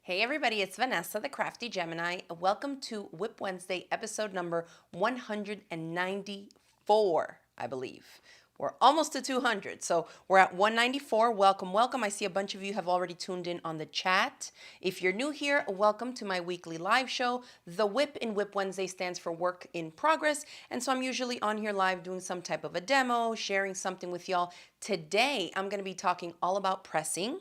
Hey everybody, it's Vanessa, the Crafty Gemini. Welcome to WIP Wednesday, episode number 194, I believe. We're almost to 200, so we're at 194. Welcome, welcome. I see a bunch of you have already tuned in on the chat. If you're new here, welcome to my weekly live show. The WIP in WIP Wednesday stands for Work in Progress, and so I'm usually on here live doing some type of a demo, sharing something with y'all. Today, I'm going to be talking all about pressing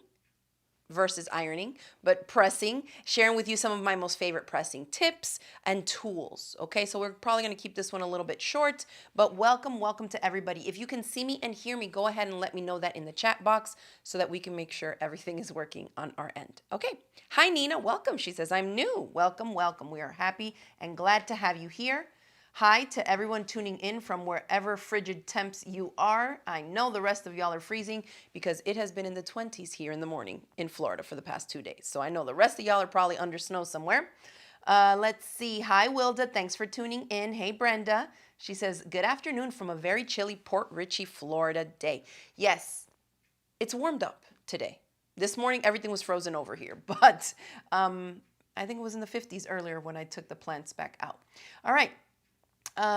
versus ironing, but pressing, sharing with you some of my most favorite pressing tips and tools. Okay, so we're probably going to keep this one a little bit short, but welcome to everybody. If you can see me and hear me, go ahead and let me know that in the chat box so that we can make sure everything is working on our end. Okay, hi Nina, welcome. She says, I'm new. Welcome. We are happy and glad to have you here. Hi to everyone tuning in from wherever frigid temps you are. I know the rest of y'all are freezing because it has been in the 20s here in the morning in Florida for the past 2 days. So I know the rest of y'all are probably under snow somewhere. Let's see. Hi, Wilda. Thanks for tuning in. Hey, Brenda. She says, good afternoon from a very chilly Port Richey, Florida day. Yes, it's warmed up today. This morning, everything was frozen over here, but I think it was in the 50s earlier when I took the plants back out. All right.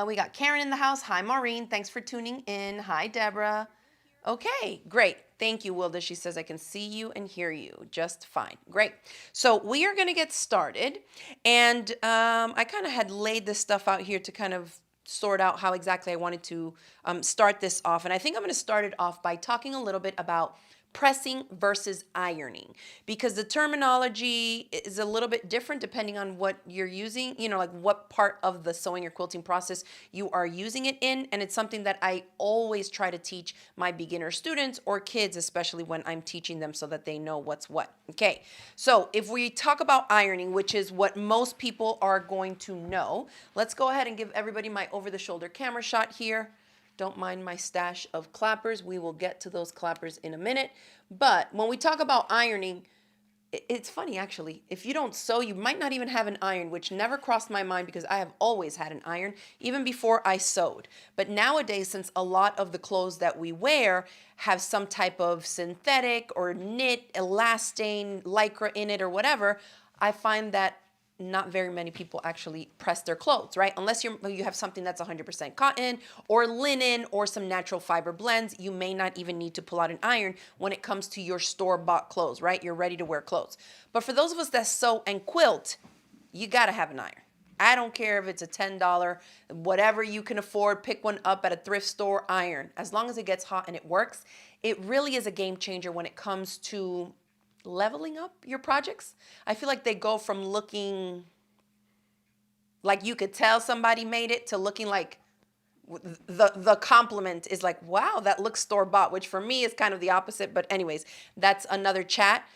We got Karen in the house. Hi, Maureen. Thanks for tuning in. Hi, Deborah. Okay, great. Thank you, Wilda. She says, I can see you and hear you just fine. Great. So we are going to get started. And I kind of had laid this stuff out here to kind of sort out how exactly I wanted to start this off. And I think I'm going to start it off by talking a little bit about pressing versus ironing, because the terminology is a little bit different depending on what you're using, like what part of the sewing or quilting process you are using it in. And it's something that I always try to teach my beginner students or kids, especially when I'm teaching them, so that they know what's what. Okay, so if we talk about ironing, which is what most people are going to know, let's go ahead and give everybody my over-the-shoulder camera shot here. Don't mind my stash of clappers. We will get to those clappers in a minute. But when we talk about ironing, it's funny actually. If you don't sew, you might not even have an iron, which never crossed my mind because I have always had an iron, even before I sewed. But nowadays, since a lot of the clothes that we wear have some type of synthetic or knit, elastane, lycra in it or whatever, I find that not very many people actually press their clothes, right? Unless you have something that's 100% cotton or linen or some natural fiber blends, you may not even need to pull out an iron when it comes to your store-bought clothes, right? Your ready-to-wear clothes. But for those of us that sew and quilt, you gotta have an iron. I don't care if it's a $10, whatever you can afford, pick one up at a thrift store, iron. As long as it gets hot and it works, it really is a game changer when it comes to leveling up your projects. I feel like they go from looking like you could tell somebody made it to looking like the compliment is like, wow, that looks store-bought, which for me is kind of the opposite. But anyways, that's another chat.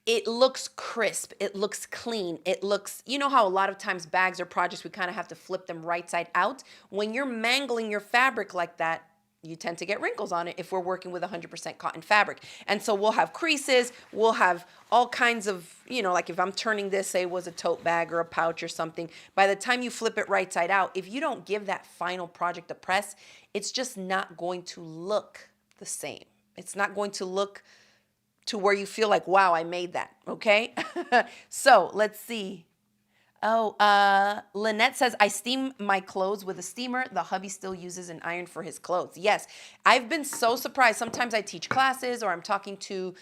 It looks crisp. It looks clean. It looks, you know how a lot of times bags or projects, we kind of have to flip them right side out. When you're mangling your fabric like that, you tend to get wrinkles on it if we're working with 100% cotton fabric. And so we'll have creases, we'll have all kinds of, like if I'm turning this, say it was a tote bag or a pouch or something, by the time you flip it right side out, if you don't give that final project a press, it's just not going to look the same. It's not going to look to where you feel like, wow, I made that, okay? So let's see. Oh, Lynette says, I steam my clothes with a steamer. The hubby still uses an iron for his clothes. Yes, I've been so surprised. Sometimes I teach classes or I'm talking to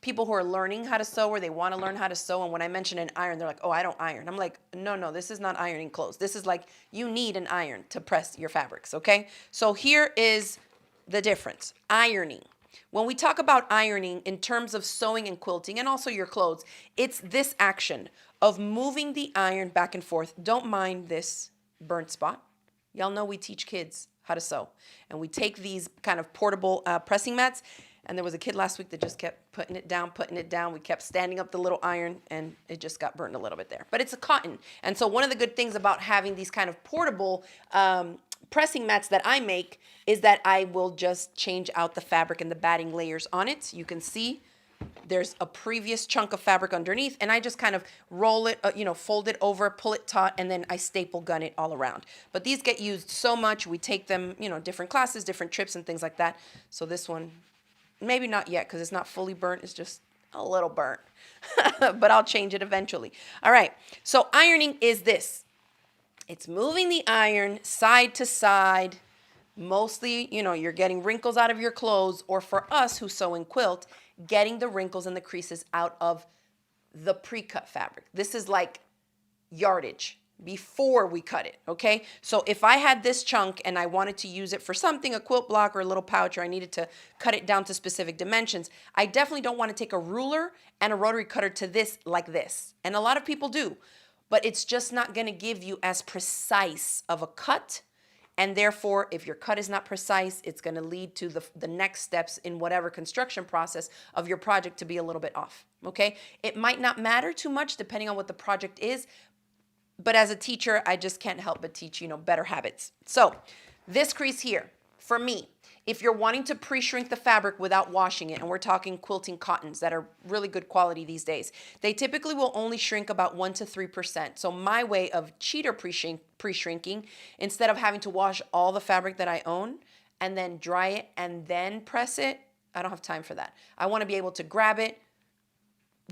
people who are learning how to sew or they want to learn how to sew. And when I mention an iron, they're like, oh, I don't iron. I'm like, no, this is not ironing clothes. This is like, you need an iron to press your fabrics, okay? So here is the difference. Ironing. When we talk about ironing in terms of sewing and quilting and also your clothes, it's this action of moving the iron back and forth. Don't mind this burnt spot. Y'all know we teach kids how to sew. And we take these kind of portable pressing mats. And there was a kid last week that just kept putting it down. We kept standing up the little iron and it just got burnt a little bit there. But it's a cotton. And so one of the good things about having these kind of portable pressing mats that I make is that I will just change out the fabric and the batting layers on it. You can see there's a previous chunk of fabric underneath and I just kind of roll it, fold it over, pull it taut, and then I staple gun it all around. But these get used so much. We take them, different classes, different trips and things like that. So this one, maybe not yet because it's not fully burnt. It's just a little burnt, but I'll change it eventually. All right, so ironing is this. It's moving the iron side to side. Mostly, you're getting wrinkles out of your clothes, or for us who sew and quilt, getting the wrinkles and the creases out of the pre-cut fabric. This is like yardage before we cut it, okay? So if I had this chunk and I wanted to use it for something, a quilt block or a little pouch, or I needed to cut it down to specific dimensions, I definitely don't want to take a ruler and a rotary cutter to this like this. And a lot of people do, but it's just not going to give you as precise of a cut. And therefore, if your cut is not precise, it's going to lead to the next steps in whatever construction process of your project to be a little bit off, okay? It might not matter too much depending on what the project is, but as a teacher, I just can't help but teach, better habits. So this crease here, for me, if you're wanting to pre-shrink the fabric without washing it, and we're talking quilting cottons that are really good quality these days, they typically will only shrink about 1 to 3%. So my way of cheater pre-shrinking, instead of having to wash all the fabric that I own and then dry it and then press it, I don't have time for that. I want to be able to grab it,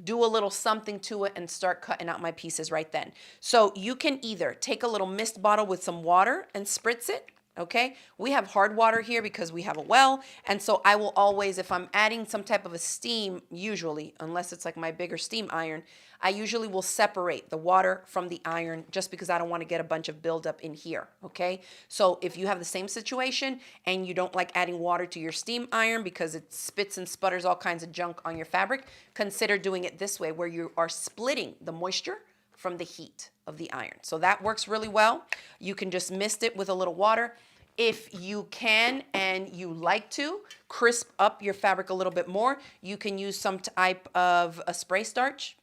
do a little something to it, and start cutting out my pieces right then. So you can either take a little mist bottle with some water and spritz it. Okay, we have hard water here because we have a well, and so I will always, if I'm adding some type of a steam, usually, unless it's like my bigger steam iron, I usually will separate the water from the iron just because I don't want to get a bunch of buildup in here, okay? So if you have the same situation and you don't like adding water to your steam iron because it spits and sputters all kinds of junk on your fabric, consider doing it this way where you are splitting the moisture from the heat of the iron. So that works really well. You can just mist it with a little water. If you can and you like to crisp up your fabric a little bit more, you can use some type of a spray starch.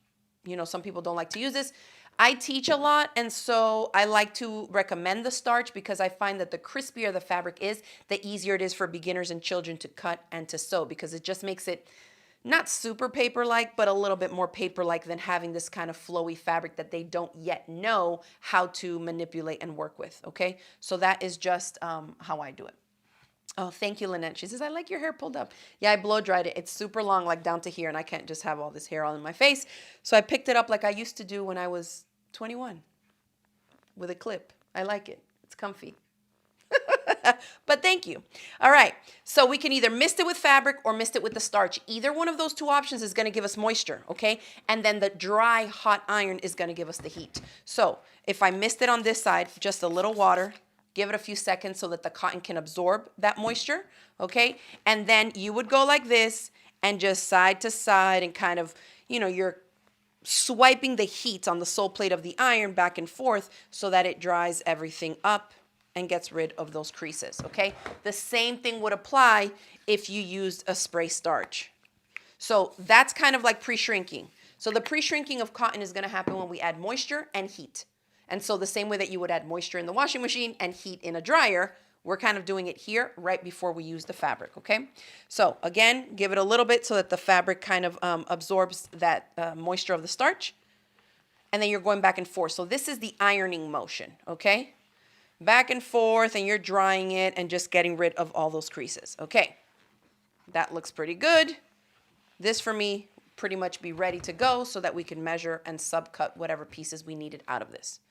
Some people don't like to use this. I teach a lot, and so I like to recommend the starch because I find that the crispier the fabric is, the easier it is for beginners and children to cut and to sew, because it just makes it not super paper-like, but a little bit more paper-like than having this kind of flowy fabric that they don't yet know how to manipulate and work with, okay? So that is just how I do it. Oh, thank you, Lynette. She says, I like your hair pulled up. Yeah, I blow-dried it. It's super long, like down to here, and I can't just have all this hair all in my face. So I picked it up like I used to do when I was 21 with a clip. I like it. It's comfy. But thank you. All right, so we can either mist it with fabric or mist it with the starch. Either one of those two options is going to give us moisture, okay? And then the dry, hot iron is going to give us the heat. So if I mist it on this side, just a little water, give it a few seconds so that the cotton can absorb that moisture, okay? And then you would go like this and just side to side and kind of, you're swiping the heat on the sole plate of the iron back and forth so that it dries everything up and gets rid of those creases, okay? The same thing would apply if you used a spray starch. So that's kind of like pre-shrinking. So the pre-shrinking of cotton is going to happen when we add moisture and heat. And so the same way that you would add moisture in the washing machine and heat in a dryer, we're kind of doing it here right before we use the fabric, okay? So again, give it a little bit so that the fabric kind of absorbs that moisture of the starch. And then you're going back and forth. So this is the ironing motion, okay? Back and forth, and you're drying it and just getting rid of all those creases. Okay, that looks pretty good. This, for me, pretty much be ready to go so that we can measure and subcut whatever pieces we needed out of this.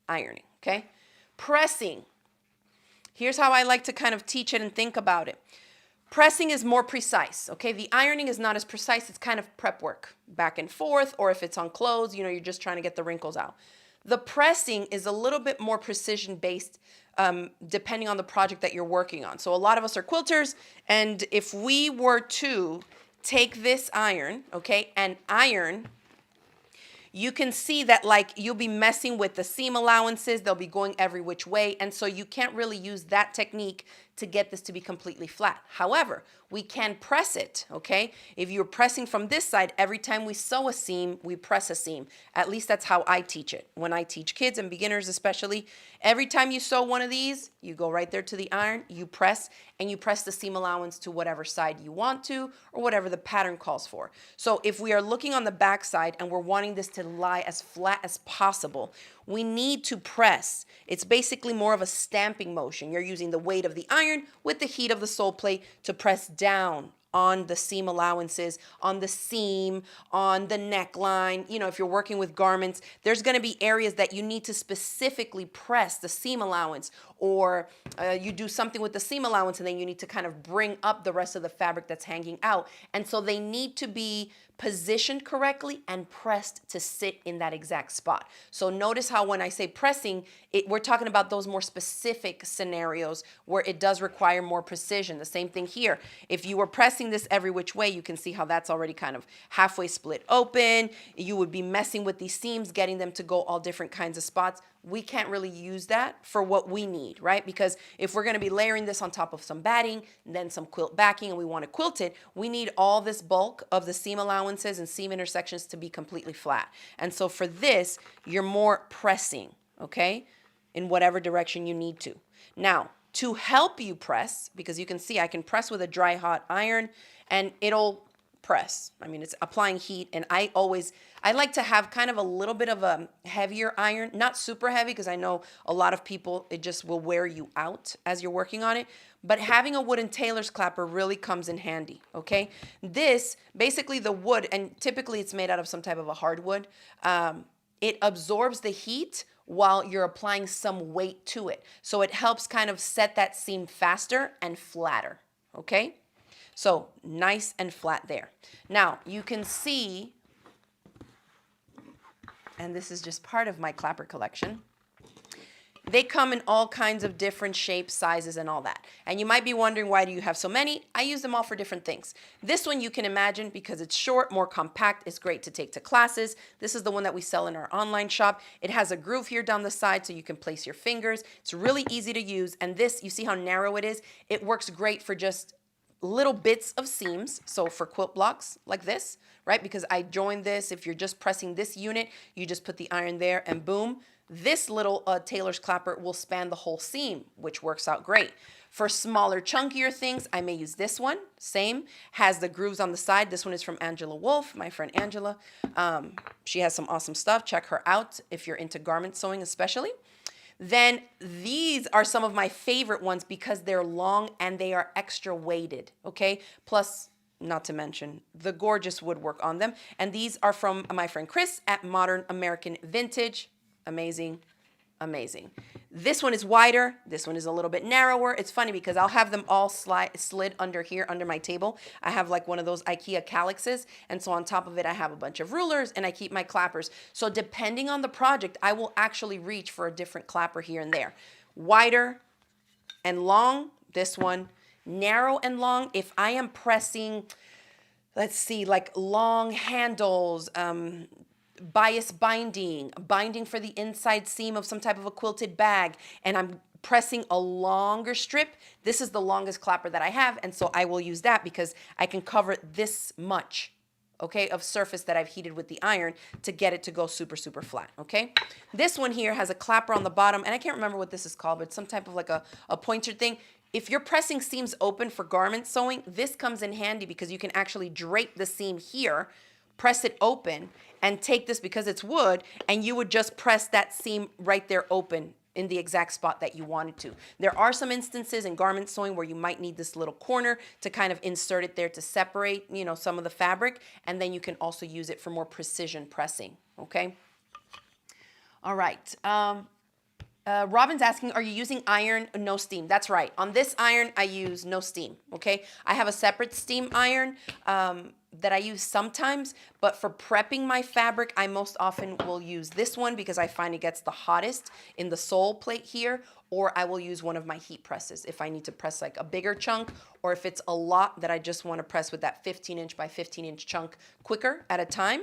Ironing, okay? Pressing. Here's how I like to kind of teach it and think about it. Pressing is more precise, okay? The ironing is not as precise. It's kind of prep work, back and forth, or if it's on clothes, you're just trying to get the wrinkles out. The pressing is a little bit more precision-based depending on the project that you're working on. So a lot of us are quilters, and if we were to take this iron, okay, and iron, you can see that you'll be messing with the seam allowances. They'll be going every which way, and so you can't really use that technique to get this to be completely flat. However, we can press it, okay? If you're pressing from this side, every time we sew a seam, we press a seam. At least that's how I teach it. When I teach kids and beginners especially, every time you sew one of these, you go right there to the iron, you press, and you press the seam allowance to whatever side you want to or whatever the pattern calls for. So if we are looking on the back side and we're wanting this to lie as flat as possible, we need to press. It's basically more of a stamping motion. You're using the weight of the iron with the heat of the sole plate to press down on the seam allowances, on the seam, on the neckline. You know, if you're working with garments, there's going to be areas that you need to specifically press the seam allowance, or you do something with the seam allowance and then you need to kind of bring up the rest of the fabric that's hanging out. And so they need to be positioned correctly and pressed to sit in that exact spot. So notice how when I say pressing, we're talking about those more specific scenarios where it does require more precision. The same thing here. If you were pressing this every which way, you can see how that's already kind of halfway split open. You would be messing with these seams, getting them to go all different kinds of spots. We can't really use that for what we need, right? Because if we're going to be layering this on top of some batting, then some quilt backing, and we want to quilt it, we need all this bulk of the seam allowances and seam intersections to be completely flat. And so for this, you're more pressing, okay, in whatever direction you need to. Now, to help you press, because you can see I can press with a dry hot iron and it'll press. I mean, it's applying heat, and I like to have kind of a little bit of a heavier iron, not super heavy, because I know a lot of people, it just will wear you out as you're working on it. But having a wooden tailor's clapper really comes in handy, okay? This, basically the wood, and typically it's made out of some type of a hardwood, it absorbs the heat while you're applying some weight to it. So it helps kind of set that seam faster and flatter, okay? So nice and flat there. Now you can see, and this is just part of my clapper collection, they come in all kinds of different shapes, sizes, and all that. And you might be wondering, why do you have so many? I use them all for different things. This one you can imagine, because it's short, more compact, it's great to take to classes. This is the one that we sell in our online shop. It has a groove here down the side so you can place your fingers. It's really easy to use. And this, you see how narrow it is? It works great for just little bits of seams. So for quilt blocks like this, right? Because I joined this, if you're just pressing this unit, you just put the iron there and boom. This little tailor's clapper will span the whole seam, which works out great. For smaller, chunkier things, I may use this one. Same, has the grooves on the side. This one is from Angela Wolf, my friend Angela. She has some awesome stuff. Check her out if you're into garment sewing especially. Then these are some of my favorite ones because they're long and they are extra weighted, okay? Plus, not to mention the gorgeous woodwork on them. And these are from my friend Chris at Modern American Vintage. Amazing, amazing. This one is wider. This one is a little bit narrower. It's funny because I'll have them all slid under here, under my table. I have like one of those IKEA calyxes. And so on top of it, I have a bunch of rulers and I keep my clappers. So depending on the project, I will actually reach for a different clapper here and there. Wider and long, this one. Narrow and long, if I am pressing, let's see, like long handles, bias binding for the inside seam of some type of a quilted bag, and I'm pressing a longer strip, this is the longest clapper that I have, and so I will use that because I can cover this much, okay, of surface that I've heated with the iron to get it to go super, super flat, okay? This one here has a clapper on the bottom, and I can't remember what this is called, but it's some type of like a pointer thing. If you're pressing seams open for garment sewing, this comes in handy because you can actually drape the seam here, press it open, and take this because it's wood, and you would just press that seam right there open in the exact spot that you wanted to. There are some instances in garment sewing where you might need this little corner to kind of insert it there to separate, you know, some of the fabric, and then you can also use it for more precision pressing, okay? All right. Robin's asking, are you using iron, no steam? That's right. On this iron, I use no steam, okay? I have a separate steam iron that I use sometimes, but for prepping my fabric, I most often will use this one because I find it gets the hottest in the sole plate here, or I will use one of my heat presses if I need to press like a bigger chunk, or if it's a lot that I just want to press with that 15-inch by 15-inch chunk quicker at a time,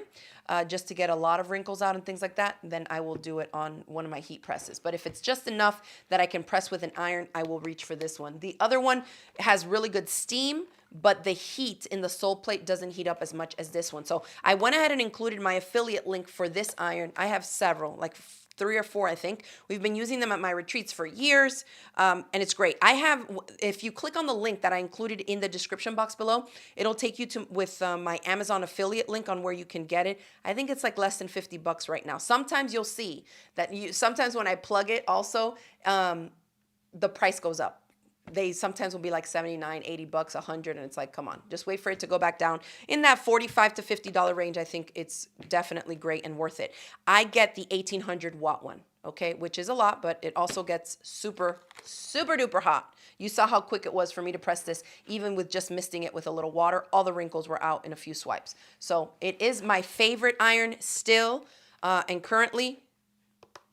just to get a lot of wrinkles out and things like that, then I will do it on one of my heat presses. But if it's just enough that I can press with an iron, I will reach for this one. The other one has really good steam, but the heat in the sole plate doesn't heat up as much as this one. So I went ahead and included my affiliate link for this iron. I have several, like 3 or 4, I think. We've been using them at my retreats for years, and it's great. I have, if you click on the link that I included in the description box below, it'll take you to with my Amazon affiliate link on where you can get it. I think it's like less than $50 right now. Sometimes you'll see that sometimes when I plug it also, the price goes up. they sometimes will be like 79, 80 bucks, 100, and it's like, come on, just wait for it to go back down in that $45 to $50 range. I think it's definitely great and worth it. I get the 1800 watt one, okay, which is a lot, but it also gets super, super duper hot. You saw how quick it was for me to press this, even with just misting it with a little water. All the wrinkles were out in a few swipes. So it is my favorite iron still, and currently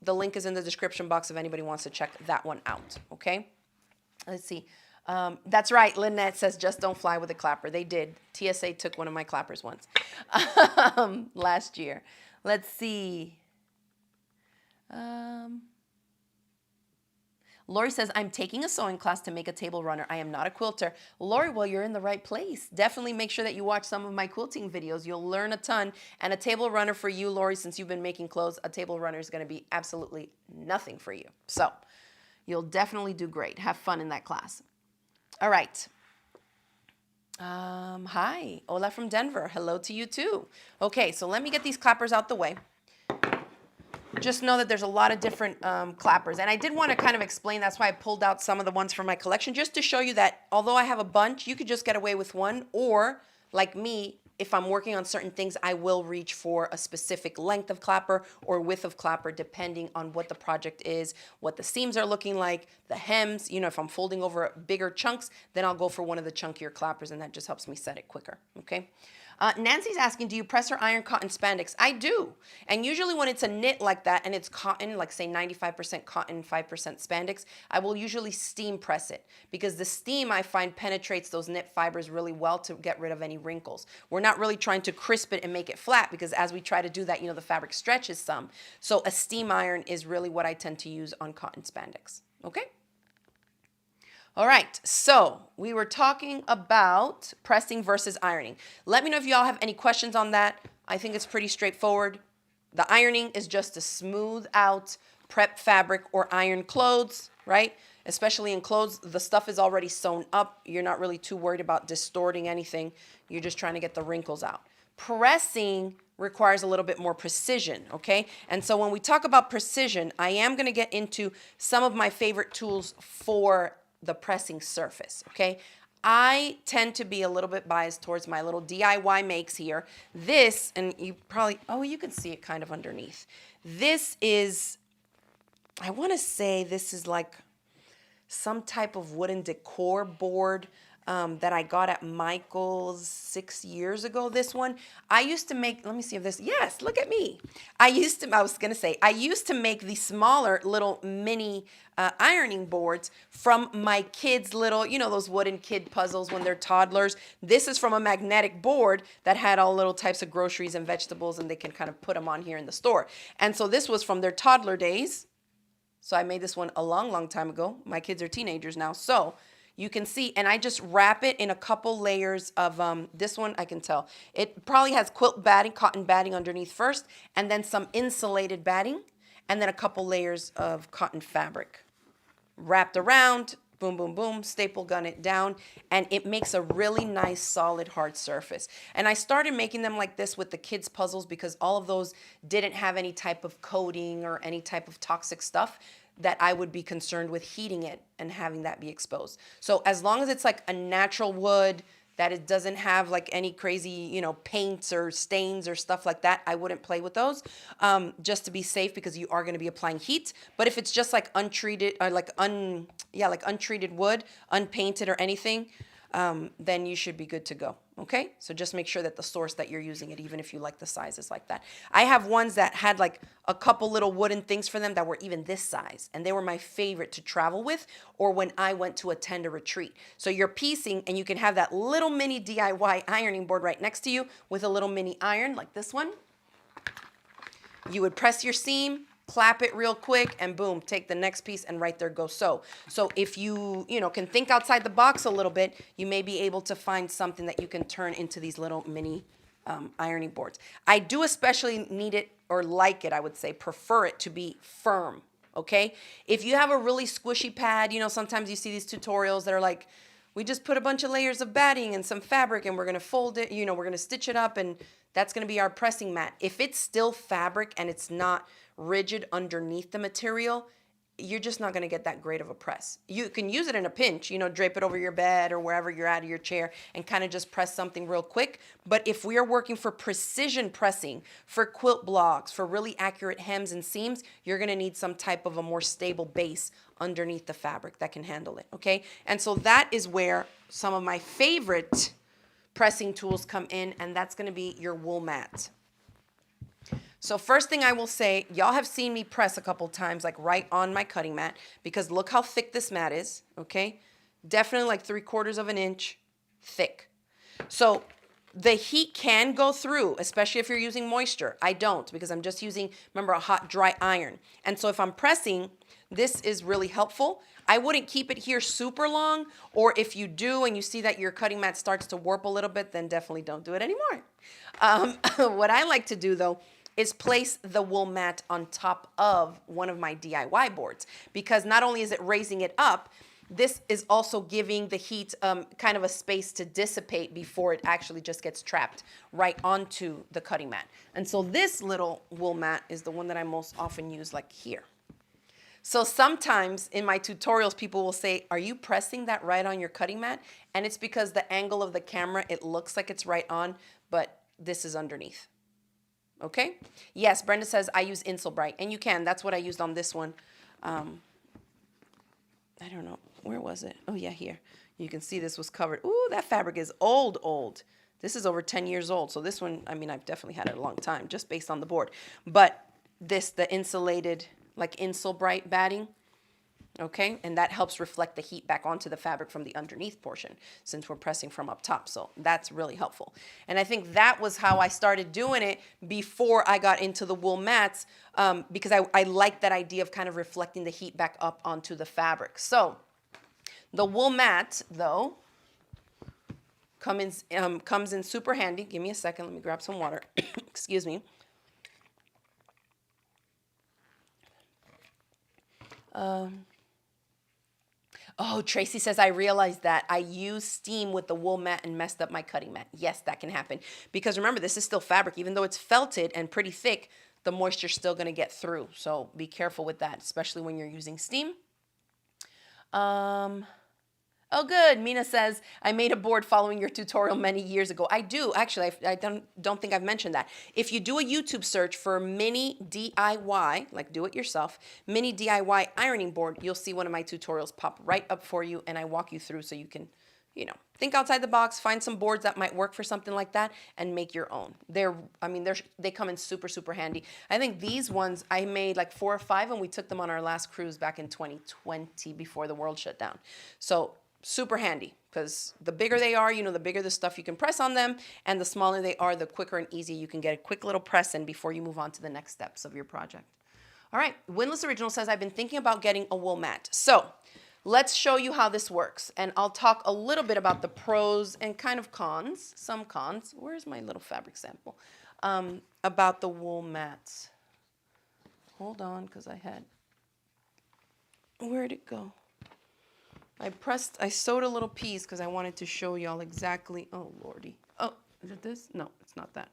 the link is in the description box if anybody wants to check that one out, okay? Let's see. That's right. Lynette says, just don't fly with a clapper. They did. TSA took one of my clappers once last year. Let's see. Lori says, I'm taking a sewing class to make a table runner. I am not a quilter. Lori, well, you're in the right place. Definitely make sure that you watch some of my quilting videos. You'll learn a ton. And a table runner for you, Lori, since you've been making clothes, a table runner is going to be absolutely nothing for you. So you'll definitely do great. Have fun in that class. All right. Hi, Ola from Denver. Hello to you too. Okay, so let me get these clappers out the way. Just know that there's a lot of different clappers. And I did want to kind of explain, that's why I pulled out some of the ones from my collection, just to show you that although I have a bunch, you could just get away with one. Or like me, if I'm working on certain things, I will reach for a specific length of clapper or width of clapper, depending on what the project is, what the seams are looking like, the hems. You know, if I'm folding over bigger chunks, then I'll go for one of the chunkier clappers, and that just helps me set it quicker, okay? Nancy's asking, do you press or iron cotton spandex? I do. And usually when it's a knit like that and it's cotton, like say 95% cotton, 5% spandex, I will usually steam press it, because the steam I find penetrates those knit fibers really well to get rid of any wrinkles. We're not really trying to crisp it and make it flat, because as we try to do that, you know, the fabric stretches some. So a steam iron is really what I tend to use on cotton spandex. Okay? All right, so we were talking about pressing versus ironing. Let me know if y'all have any questions on that. I think it's pretty straightforward. The ironing is just to smooth out prep fabric or iron clothes, right? Especially in clothes, the stuff is already sewn up. You're not really too worried about distorting anything. You're just trying to get the wrinkles out. Pressing requires a little bit more precision, okay? And so when we talk about precision, I am gonna get into some of my favorite tools for the pressing surface, okay? I tend to be a little bit biased towards my little DIY makes here. This, and you probably, oh, you can see it kind of underneath. This is, I wanna say this is like some type of wooden decor board that I got at Michael's 6 years ago, this one. I used to make, let me see if this, yes, look at me. I used to make these smaller little mini ironing boards from my kids' little, you know, those wooden kid puzzles when they're toddlers. This is from a magnetic board that had all little types of groceries and vegetables, and they can kind of put them on here in the store. And so this was from their toddler days. So I made this one a long, long time ago. My kids are teenagers now. So you can see, and I just wrap it in a couple layers of, this one I can tell. It probably has quilt batting, cotton batting underneath first, and then some insulated batting, and then a couple layers of cotton fabric. Wrapped around, boom, boom, boom, staple gun it down, and it makes a really nice, solid, hard surface. And I started making them like this with the kids' puzzles because all of those didn't have any type of coating or any type of toxic stuff that I would be concerned with heating it and having that be exposed. So as long as it's like a natural wood, that it doesn't have like any crazy, you know, paints or stains or stuff like that, I wouldn't play with those, just to be safe, because you are going to be applying heat. But if it's just like untreated, or like untreated wood, unpainted or anything, then you should be good to go. Okay, so just make sure that the source that you're using it, even if you like the sizes like that. I have ones that had like a couple little wooden things for them that were even this size, and they were my favorite to travel with, or when I went to attend a retreat. So you're piecing, and you can have that little mini DIY ironing board right next to you with a little mini iron like this one. You would press your seam, clap it real quick, and boom, take the next piece and right there go sew. So if you can think outside the box a little bit, you may be able to find something that you can turn into these little mini ironing boards. I do especially need it, or like it, I would say, prefer it to be firm, okay? If you have a really squishy pad, sometimes you see these tutorials that are like, we just put a bunch of layers of batting and some fabric and we're gonna fold it, we're gonna stitch it up, and that's gonna be our pressing mat. If it's still fabric and it's not rigid underneath the material, you're just not going to get that great of a press. You can use it in a pinch, you know, drape it over your bed or wherever you're at, your chair, and kind of just press something real quick. But if we are working for precision pressing, for quilt blocks, for really accurate hems and seams, you're going to need some type of a more stable base underneath the fabric that can handle it, okay? And so that is where some of my favorite pressing tools come in, and that's going to be your wool mat. So first thing I will say, y'all have seen me press a couple times, like right on my cutting mat, because look how thick this mat is, okay? Definitely like 3/4 of an inch thick. So the heat can go through, especially if you're using moisture. I don't, because I'm just using, remember, a hot, dry iron. And so if I'm pressing, this is really helpful. I wouldn't keep it here super long, or if you do and you see that your cutting mat starts to warp a little bit, then definitely don't do it anymore. What I like to do though is place the wool mat on top of one of my DIY boards, because not only is it raising it up, this is also giving the heat kind of a space to dissipate before it actually just gets trapped right onto the cutting mat. And so this little wool mat is the one that I most often use, like here. So sometimes in my tutorials, people will say, are you pressing that right on your cutting mat? And it's because the angle of the camera, it looks like it's right on, but this is underneath. Okay? Yes, Brenda says I use Insulbright, and you can. That's what I used on this one. I don't know. Where was it? Oh, yeah, here. You can see this was covered. Ooh, that fabric is old, old. This is over 10 years old. So this one, I mean, I've definitely had it a long time, just based on the board. But this, the insulated, like Insulbright batting, okay? And that helps reflect the heat back onto the fabric from the underneath portion, since we're pressing from up top. So that's really helpful. And I think that was how I started doing it before I got into the wool mats, because I like that idea of kind of reflecting the heat back up onto the fabric. So the wool mat, though, comes in super handy. Give me a second. Let me grab some water. Excuse me. Oh, Tracy says, I realized that I used steam with the wool mat and messed up my cutting mat. Yes, that can happen. Because remember, this is still fabric. Even though it's felted and pretty thick, the moisture's still going to get through. So be careful with that, especially when you're using steam. Oh, good. Mina says, I made a board following your tutorial many years ago. I do. Actually, I don't think I've mentioned that. If you do a YouTube search for mini DIY, like do it yourself, mini DIY ironing board, you'll see one of my tutorials pop right up for you, and I walk you through so you can, you know, think outside the box, find some boards that might work for something like that, and make your own. They come in super, super handy. I think these ones, I made like 4 or 5, and we took them on our last cruise back in 2020 before the world shut down. So super handy, because the bigger they are, you know, the bigger the stuff you can press on them, and the smaller they are, the quicker and easier you can get a quick little press in before you move on to the next steps of your project. All right, Windless Original says, I've been thinking about getting a wool mat. So let's show you how this works, and I'll talk a little bit about the pros and kind of cons, some cons. Where's my little fabric sample? About the wool mats. Hold on, because where'd it go? I sewed a little piece because I wanted to show y'all exactly. Oh, Lordy. Oh, is it this? No, it's not that.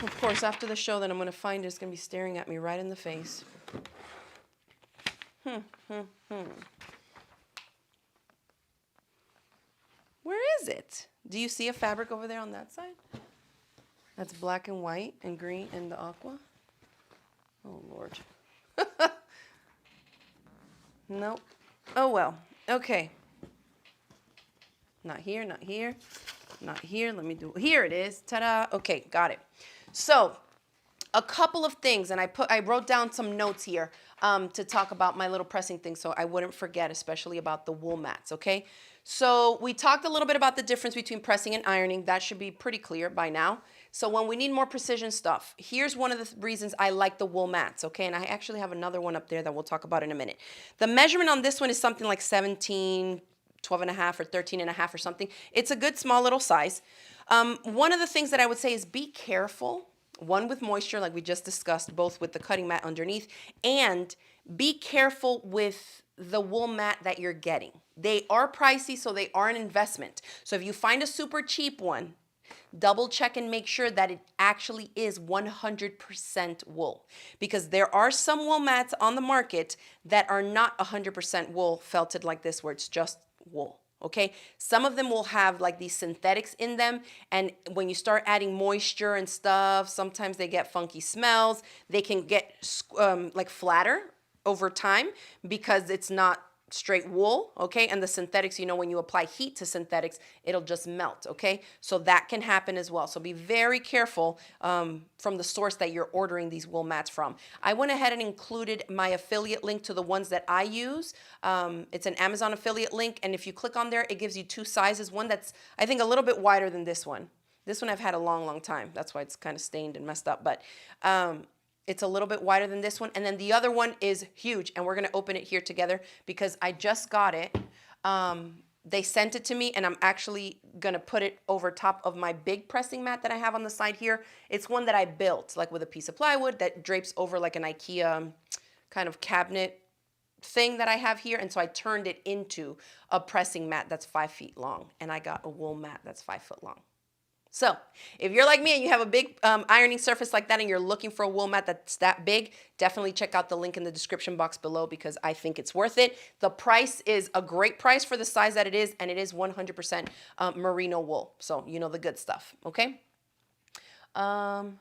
Of course, after the show that I'm going to find it's going to be staring at me right in the face. Where is it? Do you see a fabric over there on that side? That's black and white and green and the aqua? Oh, Lord. Nope. Oh, well. Okay. Not here, not here, not here. Let me do it. Here it is. Ta-da. Okay, got it. So a couple of things, and I wrote down some notes here to talk about my little pressing thing so I wouldn't forget, especially about the wool mats, okay? So we talked a little bit about the difference between pressing and ironing. That should be pretty clear by now. So when we need more precision stuff, here's one of the reasons I like the wool mats, okay? And I actually have another one up there that we'll talk about in a minute. The measurement on this one is something like 17, 12 and a half or 13 and a half or something. It's a good small little size. One of the things that I would say is be careful, one with moisture like we just discussed, both with the cutting mat underneath, and be careful with the wool mat that you're getting. They are pricey, so they are an investment. So if you find a super cheap one, double check and make sure that it actually is 100% wool, because there are some wool mats on the market that are not 100% wool felted like this, where it's just wool. Okay, some of them will have like these synthetics in them, and when you start adding moisture and stuff, sometimes they get funky smells. They can get like flatter over time because it's not straight wool, okay? And the synthetics, you know, when you apply heat to synthetics, it'll just melt, okay? So that can happen as well. So be very careful from the source that you're ordering these wool mats from. I went ahead and included my affiliate link to the ones that I use. It's an Amazon affiliate link, and if you click on there, it gives you two sizes. One that's, I think, a little bit wider than this one. This one I've had a long, long time. That's why it's kind of stained and messed up, but it's a little bit wider than this one. And then the other one is huge. And we're going to open it here together because I just got it. They sent it to me, and I'm actually going to put it over top of my big pressing mat that I have on the side here. It's one that I built like with a piece of plywood that drapes over like an IKEA kind of cabinet thing that I have here. And so I turned it into a pressing mat that's 5 feet long. And I got a wool mat that's 5 foot long. So if you're like me and you have a big ironing surface like that and you're looking for a wool mat that's that big, definitely check out the link in the description box below because I think it's worth it. The price is a great price for the size that it is, and it is 100% merino wool. So you know the good stuff, okay? So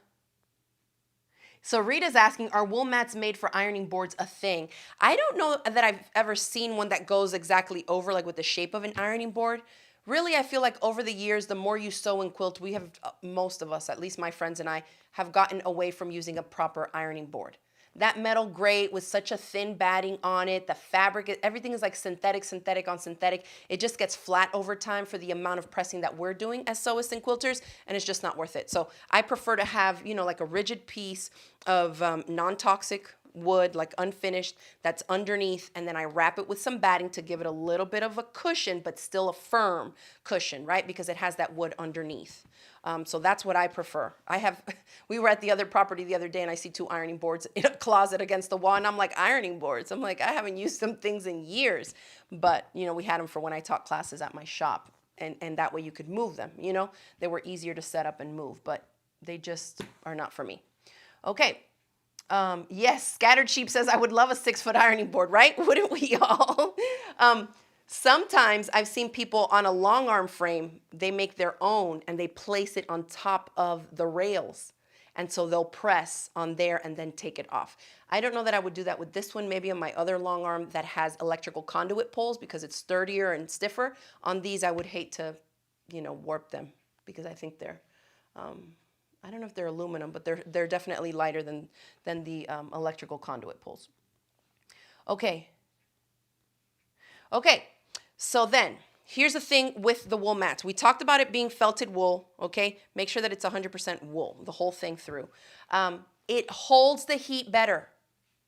Rita's asking, are wool mats made for ironing boards a thing? I don't know that I've ever seen one that goes exactly over like with the shape of an ironing board. Really, I feel like over the years, the more you sew and quilt, we have, most of us, at least my friends and I, have gotten away from using a proper ironing board. That metal grate with such a thin batting on it, the fabric, everything is like synthetic, synthetic on synthetic. It just gets flat over time for the amount of pressing that we're doing as sewists and quilters, and it's just not worth it. So I prefer to have, you know, like a rigid piece of non-toxic wood, like unfinished, that's underneath, and then I wrap it with some batting to give it a little bit of a cushion, but still a firm cushion, right? Because it has that wood underneath. So that's what I prefer. We were at the other property the other day, and I see 2 ironing boards in a closet against the wall, and I'm like, ironing boards? I'm like, I haven't used some things in years. But, you know, we had them for when I taught classes at my shop, and that way you could move them, you know? They were easier to set up and move, but they just are not for me. Okay. Yes, Scattered Sheep says, I would love a 6-foot ironing board, right? Wouldn't we all? Sometimes I've seen people on a long arm frame, they make their own and they place it on top of the rails. And so they'll press on there and then take it off. I don't know that I would do that with this one, maybe on my other long arm that has electrical conduit poles because it's sturdier and stiffer. On these, I would hate to, you know, warp them because I think they're, I don't know if they're aluminum, but they're definitely lighter than the electrical conduit poles. Okay. Okay, so then here's the thing with the wool mats. We talked about it being felted wool, okay? Make sure that it's 100% wool, the whole thing through. It holds the heat better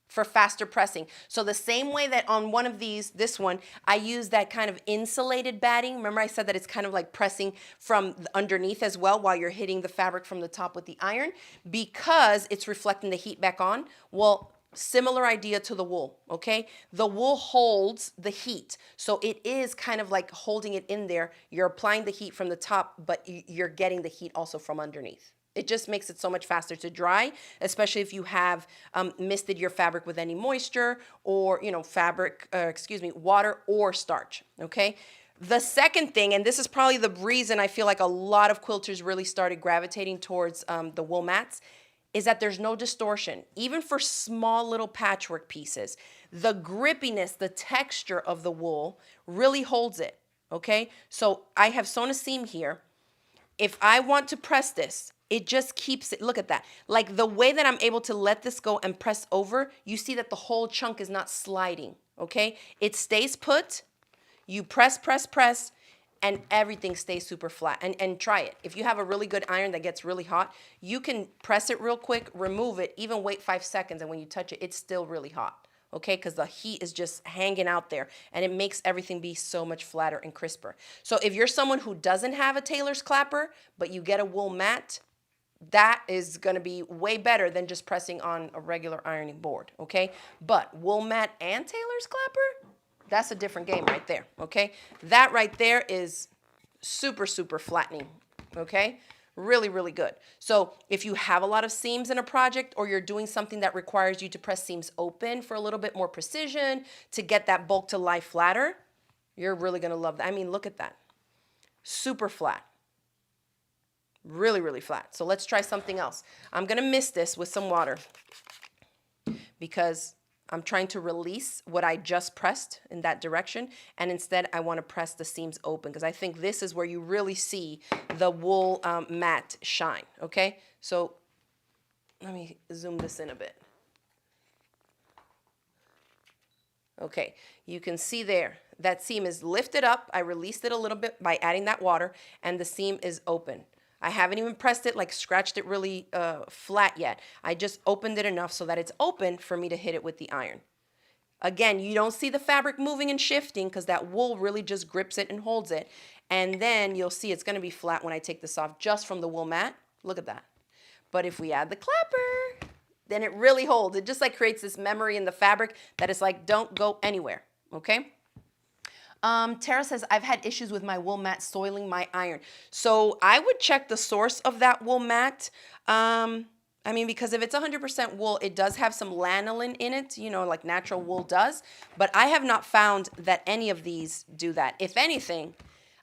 for faster pressing. So the same way that on one of these, this one, I use that kind of insulated batting. Remember I said that it's kind of like pressing from underneath as well while you're hitting the fabric from the top with the iron because it's reflecting the heat back on. Well, similar idea to the wool, okay? The wool holds the heat. So it is kind of like holding it in there. You're applying the heat from the top, but you're getting the heat also from underneath. It just makes it so much faster to dry, especially if you have misted your fabric with any moisture or, you know, water or starch, okay? The second thing, and this is probably the reason I feel like a lot of quilters really started gravitating towards the wool mats, is that there's no distortion. Even for small little patchwork pieces, the grippiness, the texture of the wool really holds it, okay? So I have sewn a seam here. If I want to press this, it just keeps it, look at that. Like the way that I'm able to let this go and press over, you see that the whole chunk is not sliding, okay? It stays put, you press, press, press, and everything stays super flat. And try it. If you have a really good iron that gets really hot, you can press it real quick, remove it, even wait 5 seconds, and when you touch it, it's still really hot, okay? Because the heat is just hanging out there, and it makes everything be so much flatter and crisper. So if you're someone who doesn't have a tailor's clapper, but you get a wool mat, that is going to be way better than just pressing on a regular ironing board, okay? But wool mat and tailor's clapper, that's a different game right there, okay? That right there is super, super flattening, okay? Really, really good. So if you have a lot of seams in a project, or you're doing something that requires you to press seams open for a little bit more precision to get that bulk to lie flatter, you're really going to love that. I mean, look at that. Super flat. Really, really flat. So let's try something else. I'm going to mist this with some water because I'm trying to release what I just pressed in that direction, and instead I want to press the seams open because I think this is where you really see the wool mat shine, okay? So let me zoom this in a bit. Okay, you can see there, that seam is lifted up. I released it a little bit by adding that water, and the seam is open. I haven't even pressed it, like scratched it really flat yet. I just opened it enough so that it's open for me to hit it with the iron. Again, you don't see the fabric moving and shifting because that wool really just grips it and holds it. And then you'll see it's going to be flat when I take this off just from the wool mat. Look at that. But if we add the clapper, then it really holds. It just like creates this memory in the fabric that it's like, don't go anywhere, okay? Tara says, I've had issues with my wool mat soiling my iron. So I would check the source of that wool mat. I mean, because if it's 100% wool, it does have some lanolin in it, you know, like natural wool does. But I have not found that any of these do that. If anything,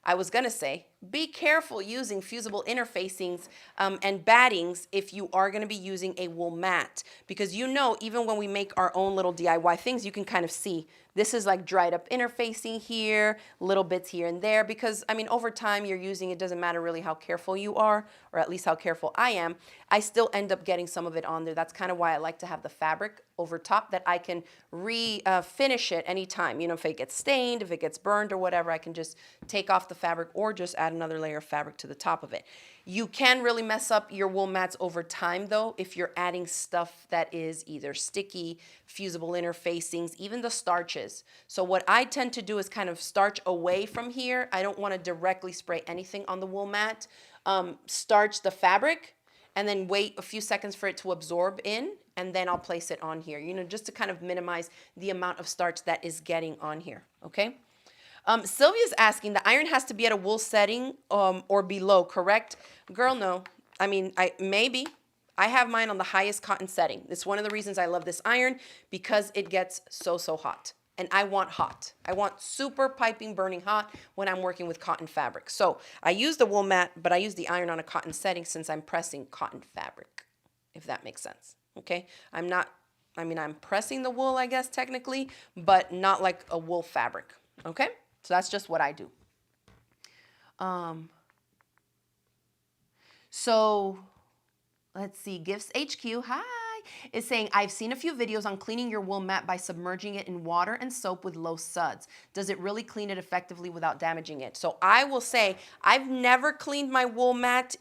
I was going to say, be careful using fusible interfacings and battings if you are going to be using a wool mat. Because you know, even when we make our own little DIY things, you can kind of see this is like dried up interfacing here, little bits here and there. Because, I mean, over time you're using, it doesn't matter really how careful you are, or at least how careful I am. I still end up getting some of it on there. That's kind of why I like to have the fabric over top that I can finish it anytime. You know, if it gets stained, if it gets burned or whatever, I can just take off the fabric or just add another layer of fabric to the top of it. You can really mess up your wool mats over time though if you're adding stuff that is either sticky, fusible interfacings, even the starches. So what I tend to do is kind of starch away from here. I don't want to directly spray anything on the wool mat. Starch the fabric and then wait a few seconds for it to absorb in, and then I'll place it on here, you know, just to kind of minimize the amount of starch that is getting on here, okay? Sylvia's asking, the iron has to be at a wool setting or below, correct? Girl, no. I mean, maybe. I have mine on the highest cotton setting. It's one of the reasons I love this iron, because it gets so, so hot. And I want hot. I want super piping, burning hot when I'm working with cotton fabric. So I use the wool mat, but I use the iron on a cotton setting since I'm pressing cotton fabric, if that makes sense. Okay? I'm pressing the wool, I guess, technically, but not like a wool fabric. Okay? So that's just what I do. So let's see. Gifts HQ, hi, is saying, I've seen a few videos on cleaning your wool mat by submerging it in water and soap with low suds. Does it really clean it effectively without damaging it? So I will say, I've never cleaned my wool mat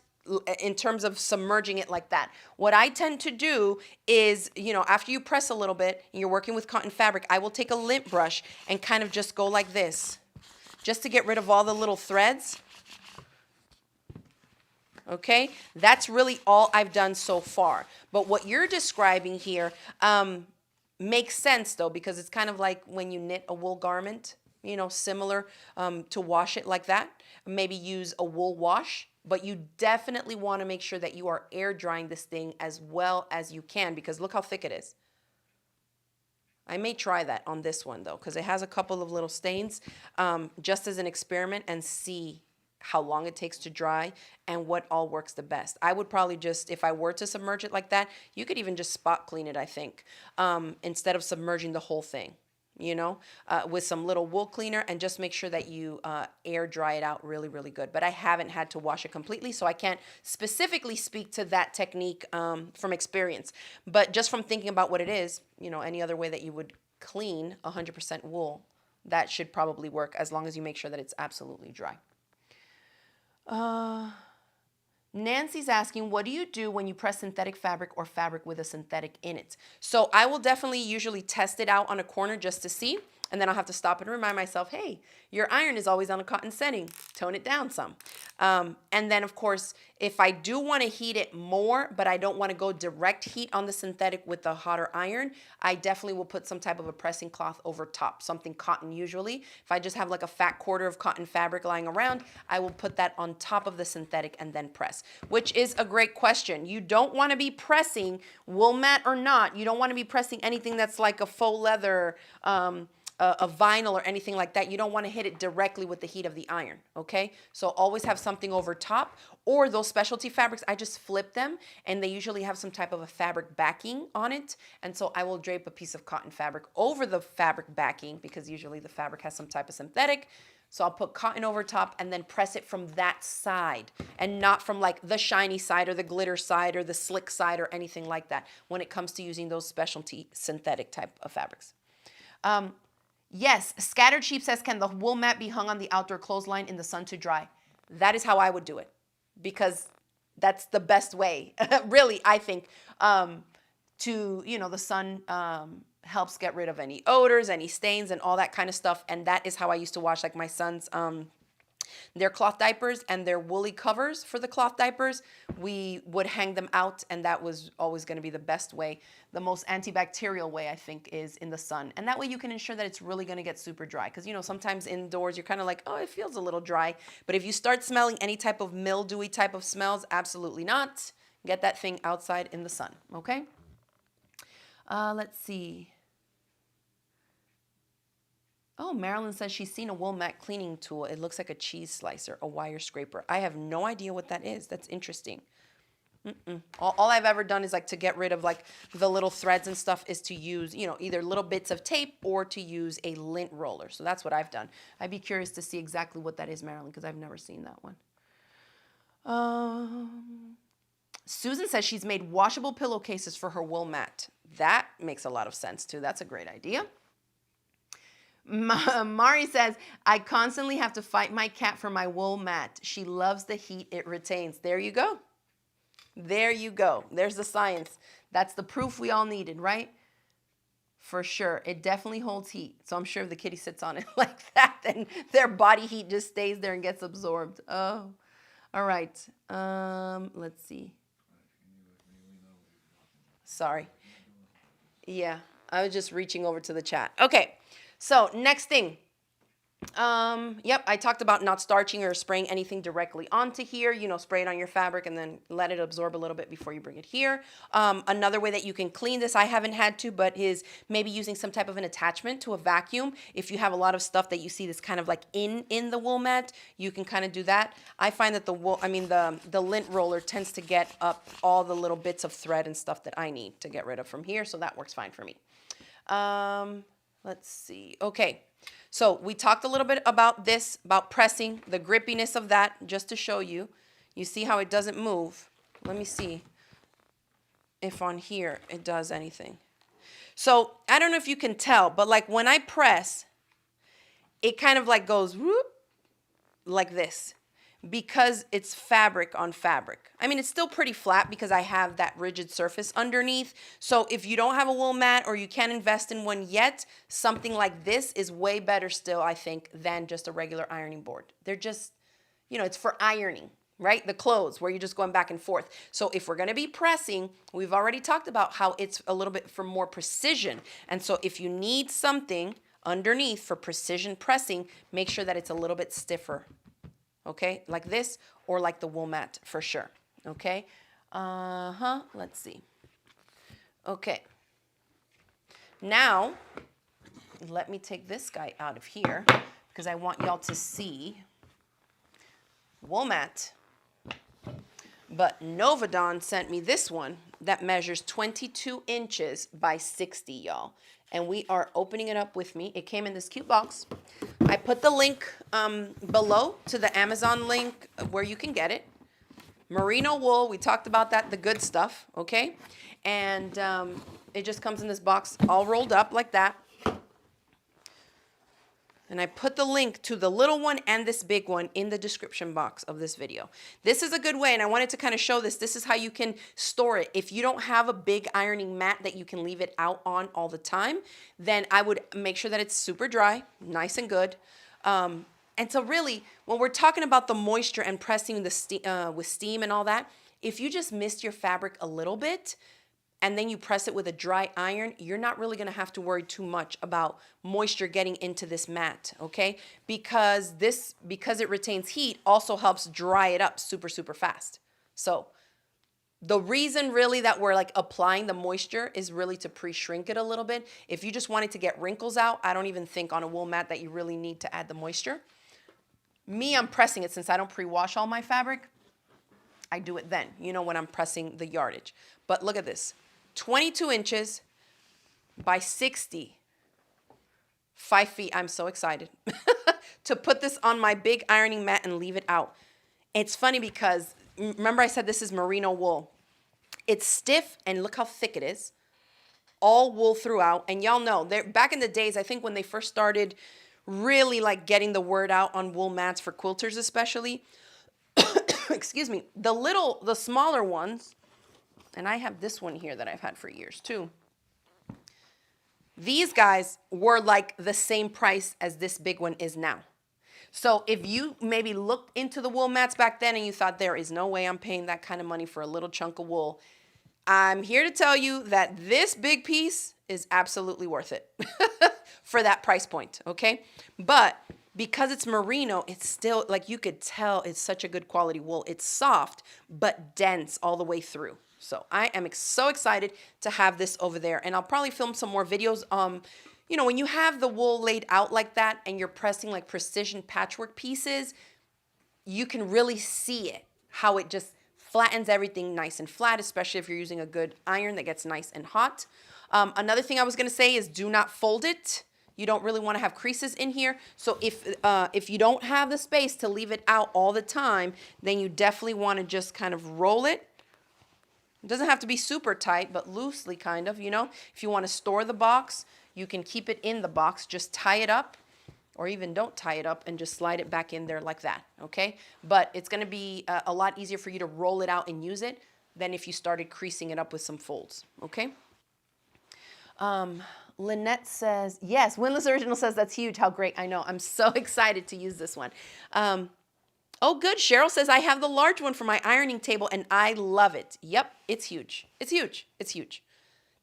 in terms of submerging it like that. What I tend to do is, you know, after you press a little bit and you're working with cotton fabric, I will take a lint brush and kind of just go like this, just to get rid of all the little threads. Okay, that's really all I've done so far. But what you're describing here makes sense though, because it's kind of like when you knit a wool garment, you know, similar to wash it like that. Maybe use a wool wash, but you definitely want to make sure that you are air drying this thing as well as you can, because look how thick it is. I may try that on this one though, because it has a couple of little stains, just as an experiment, and see how long it takes to dry and what all works the best. I would probably just, if I were to submerge it like that, you could even just spot clean it, I think, instead of submerging the whole thing, you know, with some little wool cleaner, and just make sure that you air dry it out really, really good. But I haven't had to wash it completely, so I can't specifically speak to that technique from experience. But just from thinking about what it is, you know, any other way that you would clean 100% wool, that should probably work, as long as you make sure that it's absolutely dry. Nancy's asking, what do you do when you press synthetic fabric or fabric with a synthetic in it? So I will definitely usually test it out on a corner just to see. And then I'll have to stop and remind myself, hey, your iron is always on a cotton setting. Tone it down some. And then, of course, if I do want to heat it more, but I don't want to go direct heat on the synthetic with the hotter iron, I definitely will put some type of a pressing cloth over top, something cotton usually. If I just have like a fat quarter of cotton fabric lying around, I will put that on top of the synthetic and then press, which is a great question. You don't want to be pressing wool mat or not. You don't want to be pressing anything that's like a faux leather, a vinyl or anything like that. You don't want to hit it directly with the heat of the iron, okay? So always have something over top, or those specialty fabrics, I just flip them and they usually have some type of a fabric backing on it. And so I will drape a piece of cotton fabric over the fabric backing because usually the fabric has some type of synthetic. So I'll put cotton over top and then press it from that side and not from like the shiny side or the glitter side or the slick side or anything like that when it comes to using those specialty synthetic type of fabrics. Yes, Scattered Sheep says, can the wool mat be hung on the outdoor clothesline in the sun to dry? That is how I would do it because that's the best way, really, I think, to, the sun helps get rid of any odors, any stains, and all that kind of stuff. And that is how I used to wash like my son's their cloth diapers and their woolly covers for the cloth diapers. We would hang them out, and that was always going to be the best way. The most antibacterial way, I think, is in the sun. And that way you can ensure that it's really going to get super dry. Because, sometimes indoors you're kind of like, oh, it feels a little dry. But if you start smelling any type of mildewy type of smells, absolutely not. Get that thing outside in the sun, okay? Let's see. Oh, Marilyn says she's seen a wool mat cleaning tool. It looks like a cheese slicer, a wire scraper. I have no idea what that is. That's interesting. All I've ever done is like to get rid of like the little threads and stuff is to use, either little bits of tape or to use a lint roller. So that's what I've done. I'd be curious to see exactly what that is, Marilyn, because I've never seen that one. Susan says she's made washable pillowcases for her wool mat. That makes a lot of sense too. That's a great idea. Mari says, I constantly have to fight my cat for my wool mat. She loves the heat it retains. There you go. There you go. There's the science. That's the proof we all needed, right? For sure. It definitely holds heat. So I'm sure if the kitty sits on it like that, then their body heat just stays there and gets absorbed. Oh, all right. Let's see. Sorry. Yeah, I was just reaching over to the chat. Okay. So next thing, yep, I talked about not starching or spraying anything directly onto here. Spray it on your fabric and then let it absorb a little bit before you bring it here. Another way that you can clean this, I haven't had to, but is maybe using some type of an attachment to a vacuum. If you have a lot of stuff that you see that's kind of like in the wool mat, you can kind of do that. I find that the lint roller tends to get up all the little bits of thread and stuff that I need to get rid of from here, so that works fine for me. Let's see. Okay, so we talked a little bit about this, about pressing, the grippiness of that, just to show you. You see how it doesn't move. Let me see if on here it does anything. So I don't know if you can tell, but like when I press, it kind of like goes whoop, like this. Because it's fabric on fabric. I mean, it's still pretty flat because I have that rigid surface underneath. So if you don't have a wool mat or you can't invest in one yet, something like this is way better still, I think, than just a regular ironing board. They're just, it's for ironing, right? The clothes where you're just going back and forth. So if we're going to be pressing, we've already talked about how it's a little bit for more precision. And so if you need something underneath for precision pressing, make sure that it's a little bit stiffer. Okay, like this or like the wool mat for sure. Okay, let's see. Okay, now let me take this guy out of here because I want y'all to see wool mat. But Novadon sent me this one that measures 22 inches by 60, y'all. And we are opening it up with me. It came in this cute box. I put the link below to the Amazon link where you can get it. Merino wool, we talked about that, the good stuff, okay? And it just comes in this box all rolled up like that. And I put the link to the little one and this big one in the description box of this video. This is a good way, and I wanted to kind of show this. This is how you can store it. If you don't have a big ironing mat that you can leave it out on all the time, then I would make sure that it's super dry, nice and good. And so really, when we're talking about the moisture and pressing the with steam and all that, if you just mist your fabric a little bit, and then you press it with a dry iron, you're not really going to have to worry too much about moisture getting into this mat, okay? Because it retains heat also helps dry it up super, super fast. So the reason really that we're like applying the moisture is really to pre-shrink it a little bit. If you just wanted to get wrinkles out, I don't even think on a wool mat that you really need to add the moisture. Me, I'm pressing it since I don't pre-wash all my fabric. I do it then, when I'm pressing the yardage. But look at this. 22 inches by 60, 5 feet. I'm so excited to put this on my big ironing mat and leave it out. It's funny because remember I said this is merino wool. It's stiff and look how thick it is. All wool throughout. And y'all know, back in the days, I think when they first started really like getting the word out on wool mats for quilters especially, excuse me, the smaller ones, and I have this one here that I've had for years too. These guys were like the same price as this big one is now. So if you maybe looked into the wool mats back then and you thought there is no way I'm paying that kind of money for a little chunk of wool, I'm here to tell you that this big piece is absolutely worth it for that price point, okay? But because it's merino, it's still, like you could tell it's such a good quality wool. It's soft, but dense all the way through. So I am so excited to have this over there. And I'll probably film some more videos. When you have the wool laid out like that and you're pressing like precision patchwork pieces, you can really see it, how it just flattens everything nice and flat, especially if you're using a good iron that gets nice and hot. Another thing I was going to say is do not fold it. You don't really want to have creases in here. So if you don't have the space to leave it out all the time, then you definitely want to just kind of roll it. It doesn't have to be super tight, but loosely kind of, If you want to store the box, you can keep it in the box. Just tie it up, or even don't tie it up and just slide it back in there like that, okay? But it's going to be a lot easier for you to roll it out and use it than if you started creasing it up with some folds, okay? Lynette says, yes, Windless Original says that's huge. How great. I know. I'm so excited to use this one. Oh, good. Cheryl says, I have the large one for my ironing table and I love it. Yep, it's huge. It's huge. It's huge.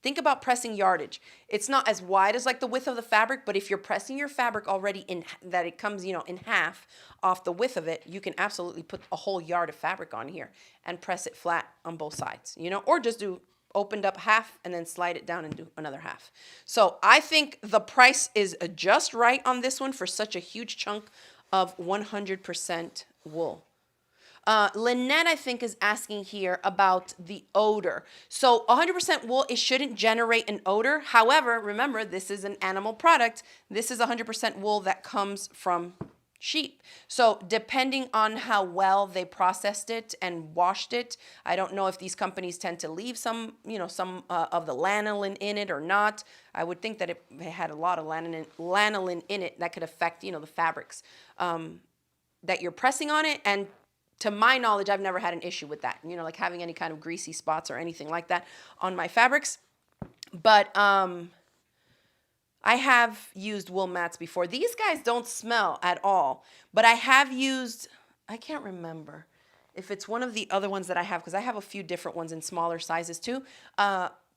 Think about pressing yardage. It's not as wide as like the width of the fabric, but if you're pressing your fabric already in that it comes, in half off the width of it, you can absolutely put a whole yard of fabric on here and press it flat on both sides, or just do opened up half and then slide it down and do another half. So I think the price is just right on this one for such a huge chunk of 100% wool. Lynette, I think, is asking here about the odor. So 100% wool, it shouldn't generate an odor. However, remember, this is an animal product. This is 100% wool that comes from sheep. So depending on how well they processed it and washed it, I don't know if these companies tend to leave some of the lanolin in it or not. I would think that it had a lot of lanolin in it that could affect, the fabrics that you're pressing on it. And to my knowledge, I've never had an issue with that, like having any kind of greasy spots or anything like that on my fabrics. But I have used wool mats before. These guys don't smell at all, but I have used, I can't remember if it's one of the other ones that I have, because I have a few different ones in smaller sizes too.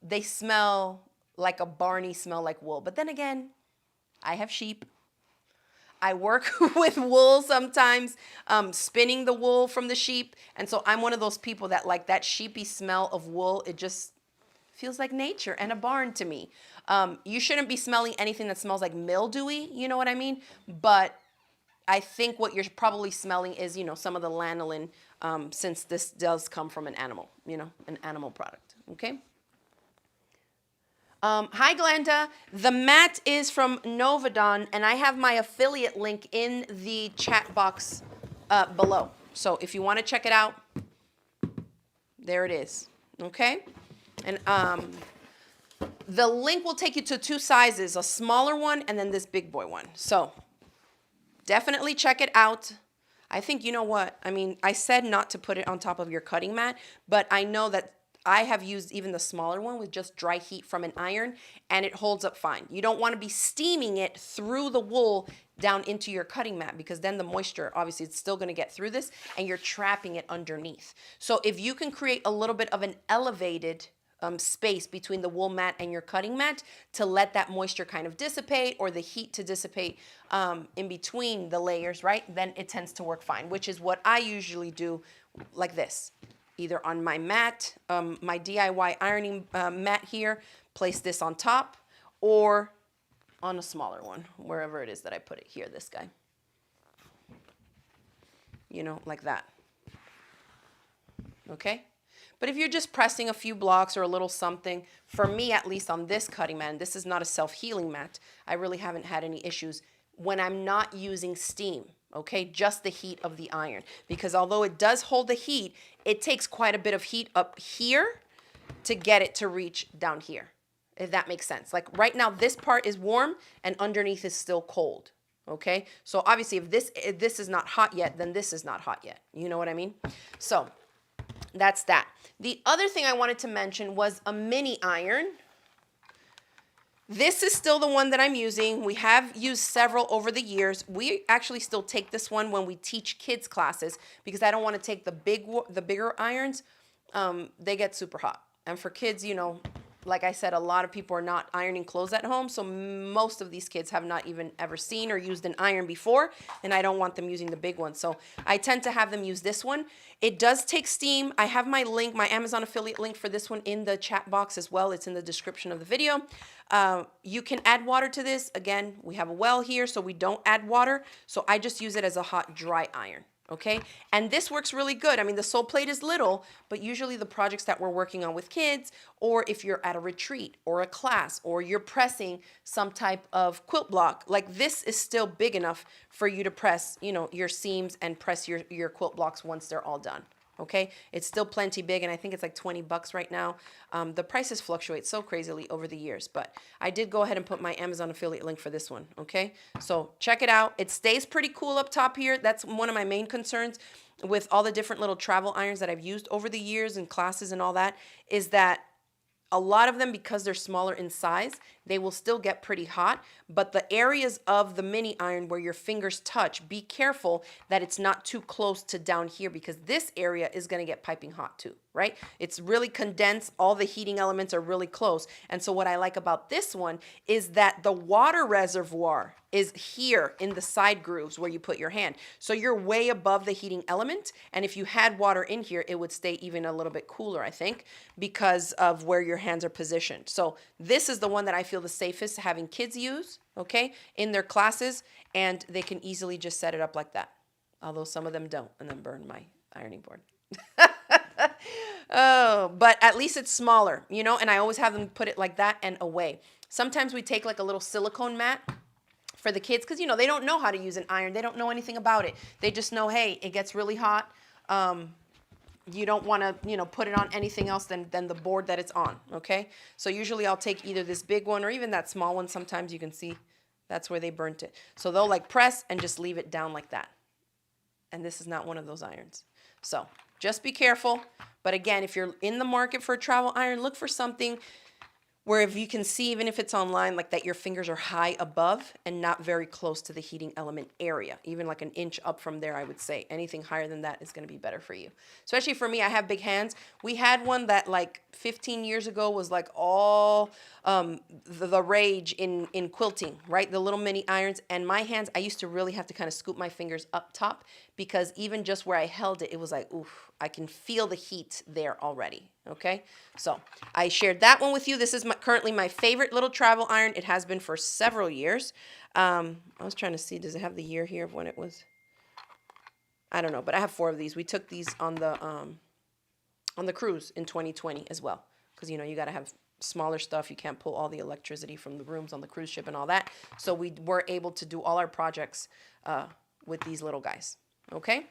They smell like a Barney smell like wool. But then again, I have sheep. I work with wool sometimes, spinning the wool from the sheep. And so I'm one of those people that like that sheepy smell of wool. It just feels like nature and a barn to me. You shouldn't be smelling anything that smells like mildewy, you know what I mean? But I think what you're probably smelling is, some of the lanolin, since this does come from an animal, an animal product, okay? Hi, Glenda. The mat is from Novadon, and I have my affiliate link in the chat box below. So if you want to check it out, there it is, okay? And the link will take you to two sizes, a smaller one and then this big boy one. So definitely check it out. I think, you know what? I mean, I said not to put it on top of your cutting mat, but I know that I have used even the smaller one with just dry heat from an iron, and it holds up fine. You don't want to be steaming it through the wool down into your cutting mat, because then the moisture, obviously, it's still going to get through this and you're trapping it underneath. So if you can create a little bit of an elevated space between the wool mat and your cutting mat to let that moisture kind of dissipate, or the heat to dissipate in between the layers, right? Then it tends to work fine, which is what I usually do, like this. Either on my mat, my DIY ironing mat here, place this on top, or on a smaller one, wherever it is that I put it here, this guy. You know, like that. Okay? But if you're just pressing a few blocks or a little something, for me at least on this cutting mat, and this is not a self-healing mat, I really haven't had any issues when I'm not using steam, okay? Just the heat of the iron. Because although it does hold the heat, it takes quite a bit of heat up here to get it to reach down here, if that makes sense. Like right now, this part is warm and underneath is still cold, okay? So obviously if this is not hot yet, then this is not hot yet. You know what I mean? So that's that. The other thing I wanted to mention was a mini iron. This is still the one that I'm using. We have used several over the years. We actually still take this one when we teach kids classes, because I don't want to take the bigger irons. They get super hot. And for kids, you know, like I said, a lot of people are not ironing clothes at home, so most of these kids have not even ever seen or used an iron before, and I don't want them using the big one. So I tend to have them use this one. It does take steam. I have my link, my Amazon affiliate link for this one in the chat box as well. It's in the description of the video. You can add water to this. Again, we have a well here, so we don't add water. So I just use it as a hot, dry iron. Okay, and this works really good. I mean, the sole plate is little, but usually the projects that we're working on with kids, or if you're at a retreat or a class, or you're pressing some type of quilt block, like this is still big enough for you to press, you know, your seams and press your quilt blocks once they're all done. Okay, it's still plenty big, and I think it's like 20 bucks right now. The prices fluctuate so crazily over the years, but I did go ahead and put my Amazon affiliate link for this one. Okay, so check it out. It stays pretty cool up top here. That's one of my main concerns with all the different little travel irons that I've used over the years in classes and all that, is that a lot of them, because they're smaller in size, they will still get pretty hot. But the areas of the mini iron where your fingers touch, be careful that it's not too close to down here, because this area is going to get piping hot too, right? It's really condensed. All the heating elements are really close. And so what I like about this one is that the water reservoir is here in the side grooves where you put your hand. So you're way above the heating element. And if you had water in here, it would stay even a little bit cooler, I think, because of where your hands are positioned. So this is the one that I feel the safest having kids use, okay, in their classes, and they can easily just set it up like that. Although some of them don't, and then burn my ironing board. Oh, but at least it's smaller, you know, and I always have them put it like that and away. Sometimes we take like a little silicone mat for the kids, because, you know, they don't know how to use an iron. They don't know anything about it. They just know, hey, it gets really hot. You don't want to, you know, put it on anything else than the board that it's on, okay? So usually I'll take either this big one or even that small one. Sometimes you can see that's where they burnt it. So they'll like press and just leave it down like that. And this is not one of those irons. So just be careful. But again, if you're in the market for a travel iron, look for something where if you can see, even if it's online, like that your fingers are high above and not very close to the heating element area. Even like an inch up from there, I would say. Anything higher than that is going to be better for you. Especially for me, I have big hands. We had one that like 15 years ago was like all the rage in quilting, right? The little mini irons. And my hands, I used to really have to kind of scoop my fingers up top, because even just where I held it, it was like, oof, I can feel the heat there already. Okay, so I shared that one with you. This is currently my favorite little travel iron. It has been for several years. I was trying to see, does it have the year here of when it was? I don't know, but I have 4 of these. We took these on the cruise in 2020 as well, because, you know, you got to have smaller stuff. You can't pull all the electricity from the rooms on the cruise ship and all that. So we were able to do all our projects with these little guys. Okay.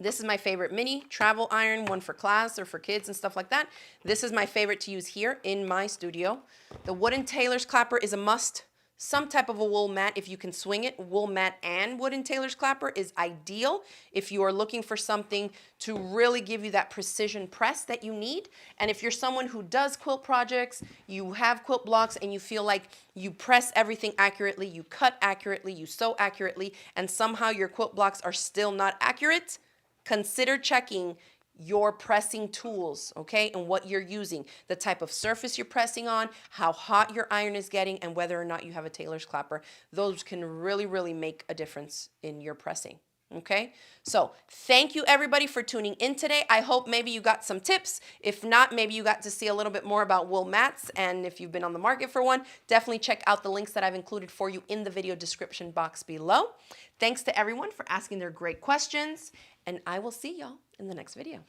This is my favorite mini travel iron, one for class or for kids and stuff like that. This is my favorite to use here in my studio. The wooden tailor's clapper is a must. some type of a wool mat if you can swing it. Wool mat and wooden tailor's clapper is ideal if you are looking for something to really give you that precision press that you need. And if you're someone who does quilt projects, you have quilt blocks and you feel like you press everything accurately, you cut accurately, you sew accurately, and somehow your quilt blocks are still not accurate, consider checking your pressing tools, okay, and what you're using, the type of surface you're pressing on, how hot your iron is getting, and whether or not you have a tailor's clapper. Those can really, really make a difference in your pressing. Okay, so thank you everybody for tuning in today. I hope maybe you got some tips. If not, maybe you got to see a little bit more about wool mats, and if you've been on the market for one, definitely check out the links that I've included for you in the video description box below. Thanks to everyone for asking their great questions, and I will see y'all in the next video.